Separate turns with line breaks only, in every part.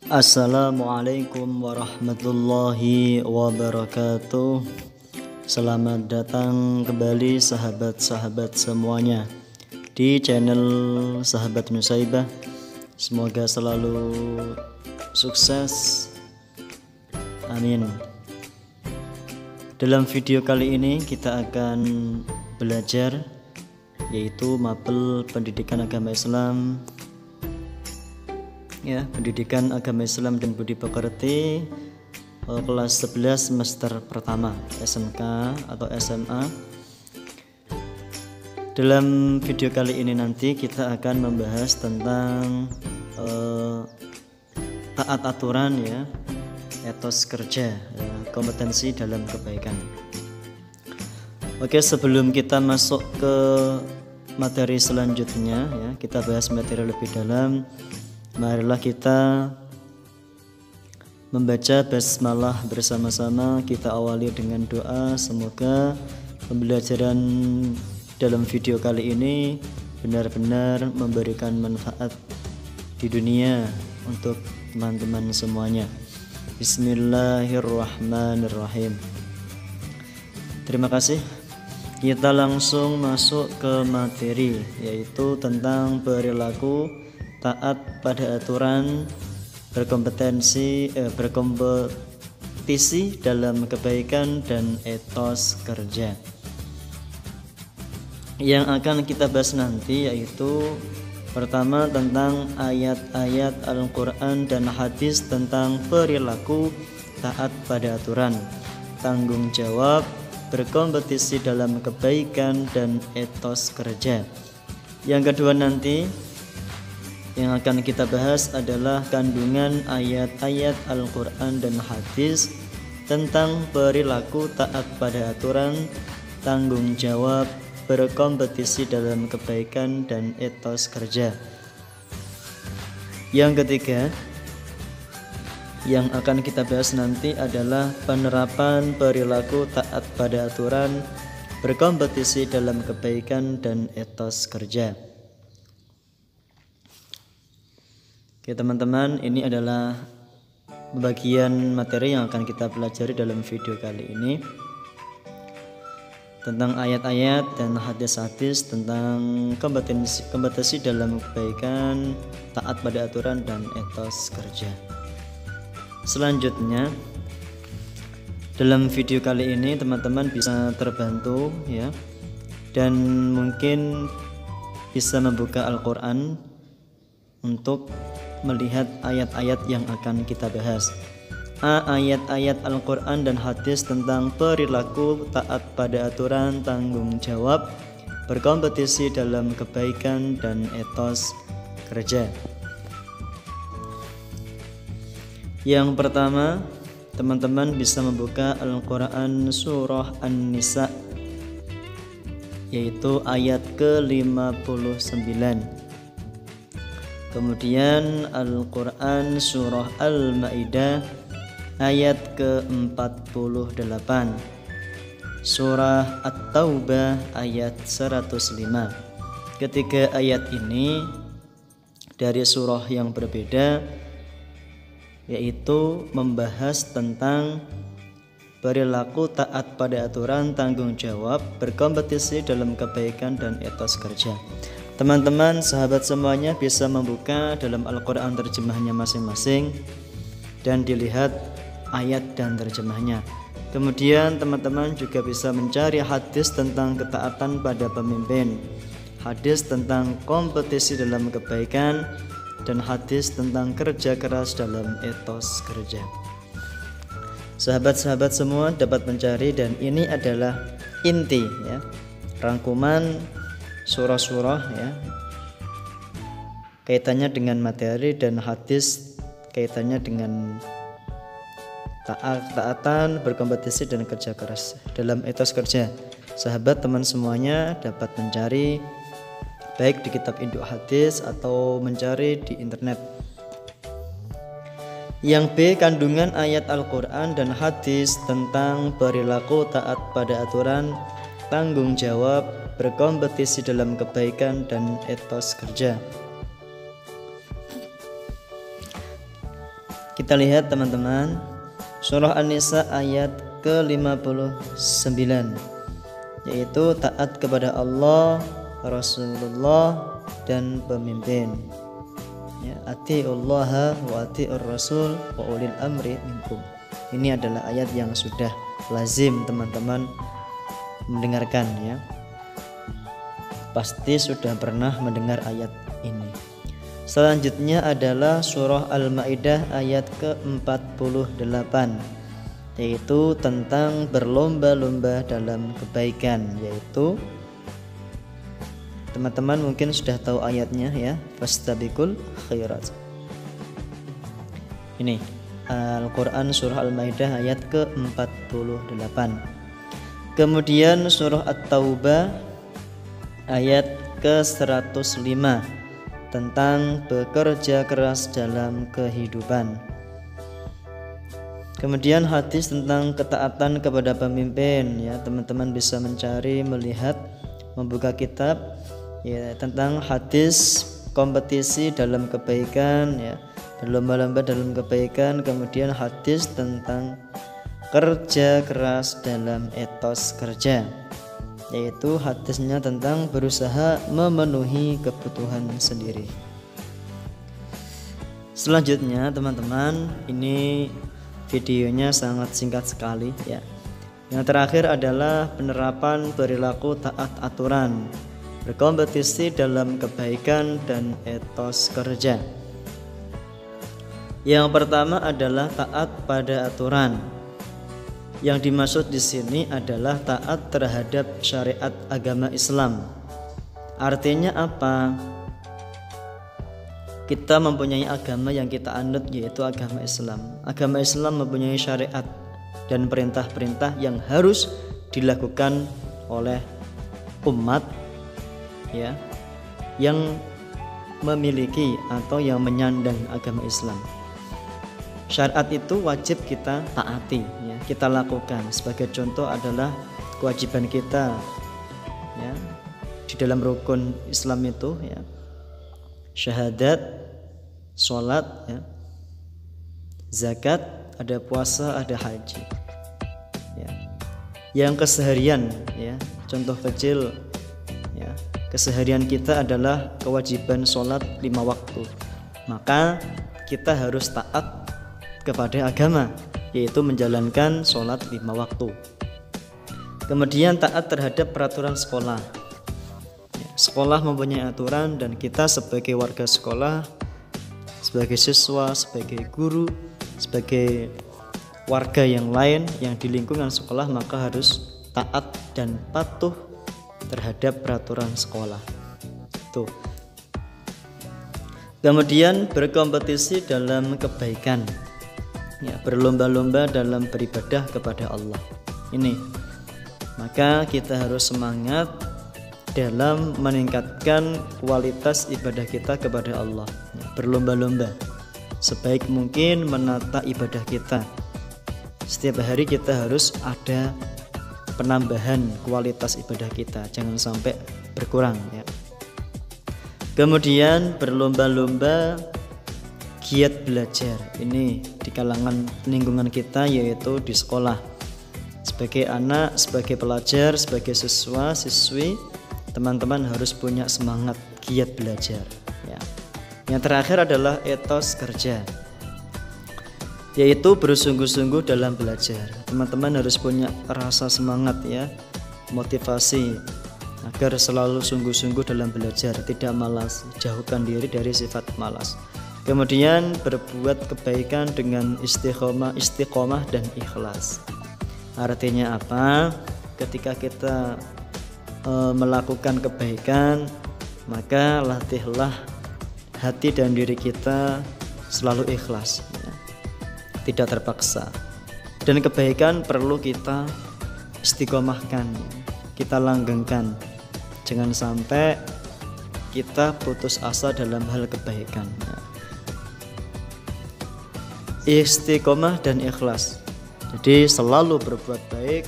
Assalamualaikum warahmatullahi wabarakatuh. Selamat datang kembali sahabat-sahabat semuanya di channel Sahabat Nusaibah. Semoga selalu sukses, amin. Dalam video kali ini kita akan belajar yaitu mapel pendidikan agama Islam, pendidikan agama Islam dan budi pekerti kelas 11 semester pertama SMK atau SMA. Dalam video kali ini nanti kita akan membahas tentang taat aturan, etos kerja, kompetensi dalam kebaikan. Oke, sebelum kita masuk ke materi selanjutnya, kita bahas materi lebih dalam. Marilah kita membaca basmalah bersama-sama. Kita awali dengan doa. Semoga pembelajaran dalam video kali ini benar-benar memberikan manfaat di dunia untuk teman-teman semuanya. Bismillahirrahmanirrahim. Terima kasih. Kita langsung masuk ke materi, yaitu tentang perilaku taat pada aturan, berkompetisi dalam kebaikan dan etos kerja. Yang akan kita bahas nanti yaitu pertama tentang ayat-ayat Al-Quran dan hadis tentang perilaku taat pada aturan, tanggung jawab, berkompetisi dalam kebaikan dan etos kerja. Yang kedua nanti yang akan kita bahas adalah kandungan ayat-ayat Al-Quran dan hadis tentang perilaku taat pada aturan, tanggung jawab, berkompetisi dalam kebaikan dan etos kerja. Yang ketiga yang akan kita bahas nanti adalah penerapan perilaku taat pada aturan, berkompetisi dalam kebaikan dan etos kerja. Oke teman-teman, ini adalah bagian materi yang akan kita pelajari dalam video kali ini, tentang ayat-ayat dan hadis-hadis tentang kompetensi dalam kebaikan, taat pada aturan dan etos kerja. Selanjutnya, dalam video kali ini teman-teman bisa terbantu dan mungkin bisa membuka Al-Quran untuk melihat ayat-ayat yang akan kita bahas. Ayat-ayat Al-Quran dan hadis tentang perilaku taat pada aturan, tanggung jawab, berkompetisi dalam kebaikan dan etos kerja. Yang pertama, teman-teman bisa membuka Al-Quran surah An-Nisa, yaitu ayat ke-59. Kemudian Al-Quran surah Al-Ma'idah ayat ke-48, surah At-Taubah ayat 105. Ketiga ayat ini dari surah yang berbeda, yaitu membahas tentang perilaku taat pada aturan, tanggung jawab, berkompetisi dalam kebaikan dan etos kerja. Teman-teman sahabat semuanya bisa membuka dalam Al-Quran terjemahnya masing-masing dan dilihat ayat dan terjemahnya. Kemudian teman-teman juga bisa mencari hadis tentang ketaatan pada pemimpin, hadis tentang kompetisi dalam kebaikan, dan hadis tentang kerja keras dalam etos kerja. Sahabat-sahabat semua dapat mencari, dan ini adalah inti rangkuman surah-surah kaitannya dengan materi, dan hadis kaitannya dengan taatan, berkompetisi dan kerja keras dalam etos kerja. Sahabat teman semuanya dapat mencari baik di kitab induk hadis atau mencari di internet. Yang B, kandungan ayat Al-Quran dan hadis tentang perilaku taat pada aturan, tanggung jawab, berkompetisi dalam kebaikan dan etos kerja. Kita lihat teman-teman, surah An-Nisa ayat ke-59, yaitu taat kepada Allah, Rasulullah dan pemimpin. Ya, atiullaha wa atiur rasul wa ulil amri minkum. Ini adalah ayat yang sudah lazim teman-teman mendengarkan ya. Pasti sudah pernah mendengar ayat ini. Selanjutnya adalah surah Al-Maidah ayat ke-48, yaitu tentang berlomba-lomba dalam kebaikan, yaitu teman-teman mungkin sudah tahu ayatnya ya, fastabiqul khairat. Ini Al-Quran surah Al-Maidah ayat ke-48. Kemudian surah At-Taubah ayat ke-105 tentang bekerja keras dalam kehidupan. Kemudian hadis tentang ketaatan kepada pemimpin ya, teman-teman bisa mencari, melihat, membuka kitab ya tentang hadis kompetisi dalam kebaikan ya, berlomba-lomba dalam kebaikan. Kemudian hadis tentang kerja keras dalam etos kerja, yaitu hadisnya tentang berusaha memenuhi kebutuhan sendiri. Selanjutnya teman-teman, ini videonya sangat singkat sekali ya. Yang terakhir adalah penerapan perilaku taat aturan, berkompetisi dalam kebaikan dan etos kerja. Yang pertama adalah taat pada aturan. Yang dimaksud di sini adalah taat terhadap syariat agama Islam. Artinya apa? Kita mempunyai agama yang kita anut, yaitu agama Islam. Agama Islam mempunyai syariat dan perintah-perintah yang harus dilakukan oleh umat ya, yang memiliki atau yang menyandang agama Islam. Syariat itu wajib kita taati ya, kita lakukan. Sebagai contoh adalah kewajiban kita ya, di dalam rukun Islam itu ya, syahadat, sholat ya, zakat, ada puasa, ada haji ya. Yang keseharian ya, contoh kecil ya, keseharian kita adalah kewajiban sholat 5 waktu. Maka kita harus taat kepada agama, yaitu menjalankan sholat 5 waktu. Kemudian taat terhadap peraturan sekolah ya, sekolah mempunyai aturan dan kita sebagai warga sekolah, sebagai siswa, sebagai guru, sebagai warga yang lain yang di lingkungan sekolah, maka harus taat dan patuh terhadap peraturan sekolah. Tuh. Kemudian berkompetisi dalam kebaikan ya, berlomba-lomba dalam beribadah kepada Allah. Ini maka kita harus semangat dalam meningkatkan kualitas ibadah kita kepada Allah ya, berlomba-lomba sebaik mungkin menata ibadah kita. Setiap hari kita harus ada penambahan kualitas ibadah kita, jangan sampai berkurang ya. Kemudian berlomba-lomba giat belajar, ini di kalangan lingkungan kita, yaitu di sekolah. Sebagai anak, sebagai pelajar, sebagai siswa, siswi, teman-teman harus punya semangat giat belajar ya. Yang terakhir adalah etos kerja, yaitu bersungguh-sungguh dalam belajar. Teman-teman harus punya rasa semangat ya, motivasi agar selalu sungguh-sungguh dalam belajar, tidak malas, jauhkan diri dari sifat malas. Kemudian berbuat kebaikan dengan istiqomah dan ikhlas. Artinya apa? Ketika kita melakukan kebaikan, maka latihlah hati dan diri kita selalu ikhlas ya, tidak terpaksa. Dan kebaikan perlu kita istiqomahkan, kita langgengkan. Jangan sampai kita putus asa dalam hal kebaikan ya. Istiqomah dan ikhlas, jadi selalu berbuat baik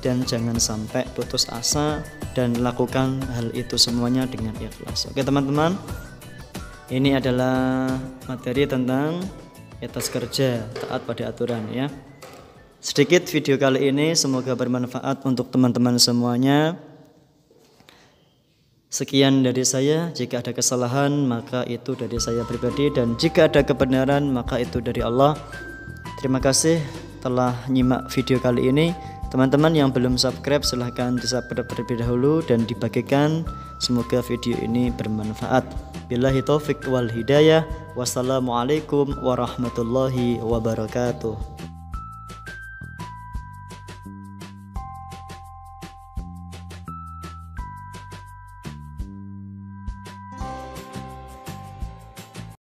dan jangan sampai putus asa, dan lakukan hal itu semuanya dengan ikhlas. Oke teman-teman, ini adalah materi tentang etos kerja, taat pada aturan ya. Sedikit video kali ini semoga bermanfaat untuk teman-teman semuanya. Sekian dari saya, jika ada kesalahan maka itu dari saya pribadi, dan jika ada kebenaran maka itu dari Allah. Terima kasih telah nyimak video kali ini. Teman-teman yang belum subscribe silahkan di-subscribe terlebih dahulu dan dibagikan. Semoga video ini bermanfaat. Billahi taufik wal hidayah. Wassalamualaikum warahmatullahi wabarakatuh.